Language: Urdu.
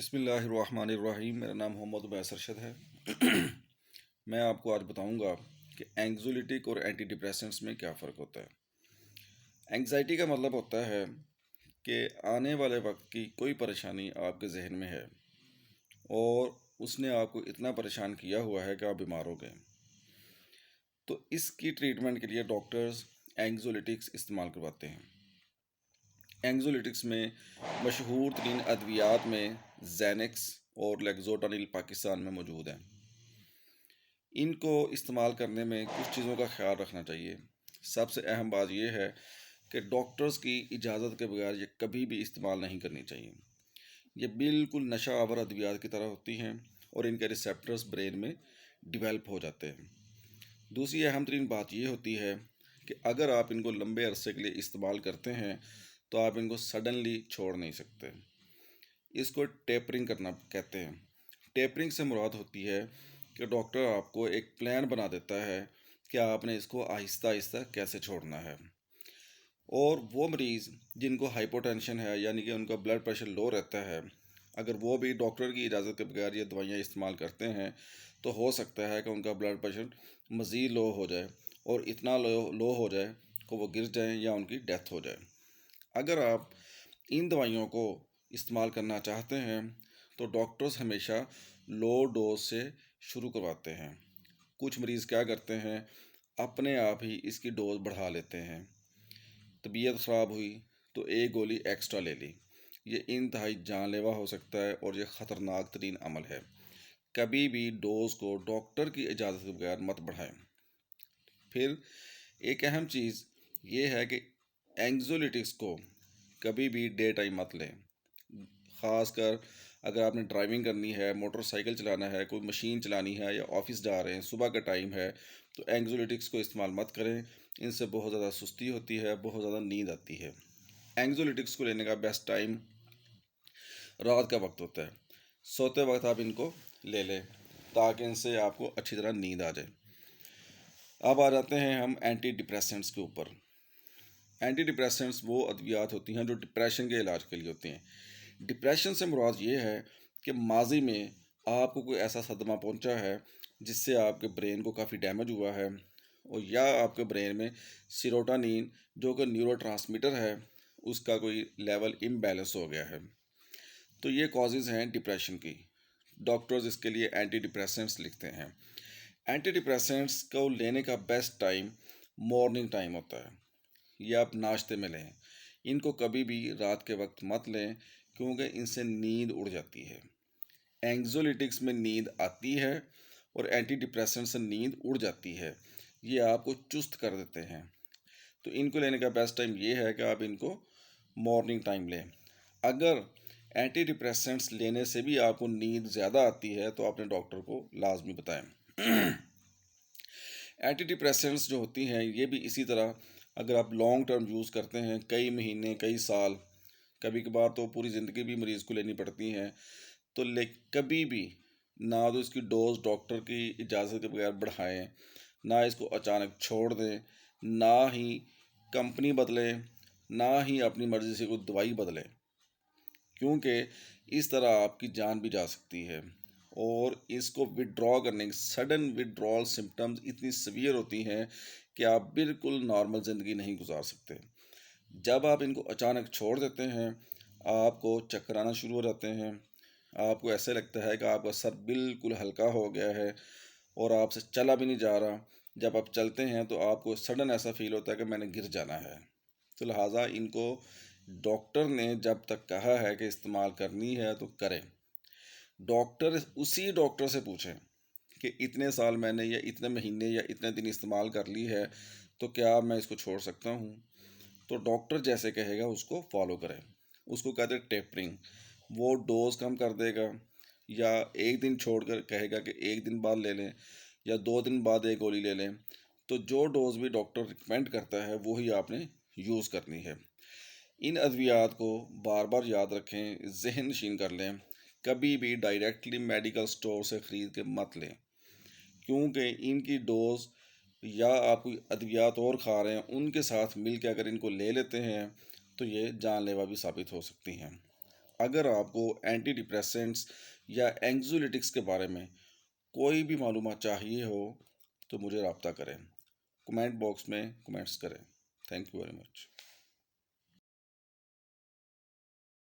بسم اللہ الرحمن الرحیم۔ میرا نام محمد عبیس ارشد ہے۔ میں آپ کو آج بتاؤں گا کہ اینگزولیٹک اور اینٹی ڈپریسنٹس میں کیا فرق ہوتا ہے۔ اینگزائٹی کا مطلب ہوتا ہے کہ آنے والے وقت کی کوئی پریشانی آپ کے ذہن میں ہے اور اس نے آپ کو اتنا پریشان کیا ہوا ہے کہ آپ بیمار ہو گئے، تو اس کی ٹریٹمنٹ کے لیے ڈاکٹرز اینگزولیٹکس استعمال کرواتے ہیں۔ اینگزولیٹکس میں مشہور ترین ادویات میں زینکس اور لیگزوٹانیل پاکستان میں موجود ہیں۔ ان کو استعمال کرنے میں کچھ چیزوں کا خیال رکھنا چاہیے۔ سب سے اہم بات یہ ہے کہ ڈاکٹرز کی اجازت کے بغیر یہ کبھی بھی استعمال نہیں کرنی چاہیے۔ یہ بالکل نشہ آور ادویات کی طرح ہوتی ہیں اور ان کے ریسیپٹرز برین میں ڈیولپ ہو جاتے ہیں۔ دوسری اہم ترین بات یہ ہوتی ہے کہ اگر آپ ان کو لمبے عرصے کے لیے استعمال کرتے ہیں تو آپ ان کو سڈنلی چھوڑ نہیں سکتے۔ اس کو ٹیپرنگ کرنا کہتے ہیں۔ ٹیپرنگ سے مراد ہوتی ہے کہ ڈاکٹر آپ کو ایک پلان بنا دیتا ہے کہ آپ نے اس کو آہستہ آہستہ کیسے چھوڑنا ہے۔ اور وہ مریض جن کو ہائپوٹینشن ہے، یعنی کہ ان کا بلڈ پریشر لو رہتا ہے، اگر وہ بھی ڈاکٹر کی اجازت کے بغیر یہ دوائیاں استعمال کرتے ہیں تو ہو سکتا ہے کہ ان کا بلڈ پریشر مزید لو ہو جائے اور اتنا لو ہو جائے کہ وہ گر جائیں یا ان کی ڈیتھ ہو جائے۔ اگر آپ ان دوائیوں کو استعمال کرنا چاہتے ہیں تو ڈاکٹرز ہمیشہ لو ڈوز سے شروع کرواتے ہیں۔ کچھ مریض کیا کرتے ہیں، اپنے آپ ہی اس کی ڈوز بڑھا لیتے ہیں۔ طبیعت خراب ہوئی تو ایک گولی ایکسٹرا لے لی۔ یہ انتہائی جان لیوا ہو سکتا ہے اور یہ خطرناک ترین عمل ہے۔ کبھی بھی ڈوز کو ڈاکٹر کی اجازت کے بغیر مت بڑھائیں۔ پھر ایک اہم چیز یہ ہے کہ اینگزولیٹکس کو کبھی بھی ڈے ٹائم مت لیں، خاص کر اگر آپ نے ڈرائیونگ کرنی ہے، موٹر سائیکل چلانا ہے، کوئی مشین چلانی ہے یا آفس جا رہے ہیں، صبح کا ٹائم ہے، تو اینگزولیٹکس کو استعمال مت کریں۔ ان سے بہت زیادہ سستی ہوتی ہے، بہت زیادہ نیند آتی ہے۔ اینگزولیٹکس کو لینے کا بیسٹ ٹائم رات کا وقت ہوتا ہے۔ سوتے وقت آپ ان کو لے لیں تاکہ ان سے آپ کو اچھی طرح نیند آ جائے۔ اب آ جاتے ہیں ہم اینٹی ڈپریسنٹس کے اوپر۔ اینٹی ڈپریسنٹس وہ ادویات ہوتی ہیں جو ڈپریشن کے علاج کے لیے ہوتی ہیں۔ ڈپریشن سے مراد یہ ہے کہ ماضی میں آپ کو کوئی ایسا صدمہ پہنچا ہے جس سے آپ کے برین کو کافی ڈیمیج ہوا ہے، اور یا آپ کے برین میں سیروٹونین جو کہ نیورو ٹرانسمیٹر ہے اس کا کوئی لیول امبیلنس ہو گیا ہے، تو یہ کازز ہیں ڈپریشن کی۔ ڈاکٹرز اس کے لیے اینٹی ڈپریسنٹس لکھتے ہیں۔ اینٹی ڈپریسنٹس کو لینے کا بیسٹ ٹائم مارننگ ٹائم ہوتا ہے، یہ آپ ناشتے میں لیں۔ ان کو کبھی بھی رات کے وقت مت لیں کیونکہ ان سے نیند اڑ جاتی ہے۔ اینگزولیٹکس میں نیند آتی ہے اور اینٹی ڈپریسنٹ سے نیند اڑ جاتی ہے، یہ آپ کو چست کر دیتے ہیں۔ تو ان کو لینے کا بیسٹ ٹائم یہ ہے کہ آپ ان کو مارننگ ٹائم لیں۔ اگر اینٹی ڈپریسنٹس لینے سے بھی آپ کو نیند زیادہ آتی ہے تو اپنے ڈاکٹر کو لازمی بتائیں۔ اینٹی ڈپریسنٹس جو ہوتی ہیں یہ بھی اسی طرح اگر آپ لانگ ٹرم یوز کرتے ہیں، کئی مہینے کئی سال، کبھی کبھار تو پوری زندگی بھی مریض کو لینی پڑتی ہیں، تو کبھی بھی نہ تو اس کی ڈوز ڈاکٹر کی اجازت کے بغیر بڑھائیں، نہ اس کو اچانک چھوڑ دیں، نہ ہی کمپنی بدلیں، نہ ہی اپنی مرضی سے کوئی دوائی بدلیں، کیونکہ اس طرح آپ کی جان بھی جا سکتی ہے۔ اور اس کو وڈرا کرنے کی سڈن وڈرال سمپٹمز اتنی سیویئر ہوتی ہیں کہ آپ بالکل نارمل زندگی نہیں گزار سکتے۔ جب آپ ان کو اچانک چھوڑ دیتے ہیں آپ کو چکر آنا شروع ہو جاتے ہیں، آپ کو ایسے لگتا ہے کہ آپ کا سر بالکل ہلکا ہو گیا ہے اور آپ سے چلا بھی نہیں جا رہا۔ جب آپ چلتے ہیں تو آپ کو سڈن ایسا فیل ہوتا ہے کہ میں نے گر جانا ہے۔ تو لہٰذا ان کو ڈاکٹر نے جب تک کہا ہے کہ استعمال کرنی ہے تو کریں۔ اسی ڈاکٹر سے پوچھیں کہ اتنے سال میں نے یا اتنے مہینے یا اتنے دن استعمال کر لی ہے تو کیا میں اس کو چھوڑ سکتا ہوں؟ تو ڈاکٹر جیسے کہے گا اس کو فالو کریں۔ اس کو کہتے ہیں ٹیپرنگ۔ وہ ڈوز کم کر دے گا یا ایک دن چھوڑ کر کہے گا کہ ایک دن بعد لے لیں یا 2 دن بعد ایک گولی لے لیں۔ تو جو ڈوز بھی ڈاکٹر ریکمینڈ کرتا ہے وہی آپ نے یوز کرنی ہے۔ ان ادویات کو بار بار یاد رکھیں، ذہن نشین کر لیں، کبھی بھی ڈائریکٹلی میڈیکل سٹور سے خرید کے مت لیں، کیونکہ ان کی ڈوز یا آپ کوئی ادویات اور کھا رہے ہیں ان کے ساتھ مل کے اگر ان کو لے لیتے ہیں تو یہ جان لیوا بھی ثابت ہو سکتی ہیں۔ اگر آپ کو اینٹی ڈپریسنٹس یا اینگزولیٹکس کے بارے میں کوئی بھی معلومات چاہیے ہو تو مجھے رابطہ کریں، کمنٹ باکس میں کمنٹس کریں۔ Thank you very much.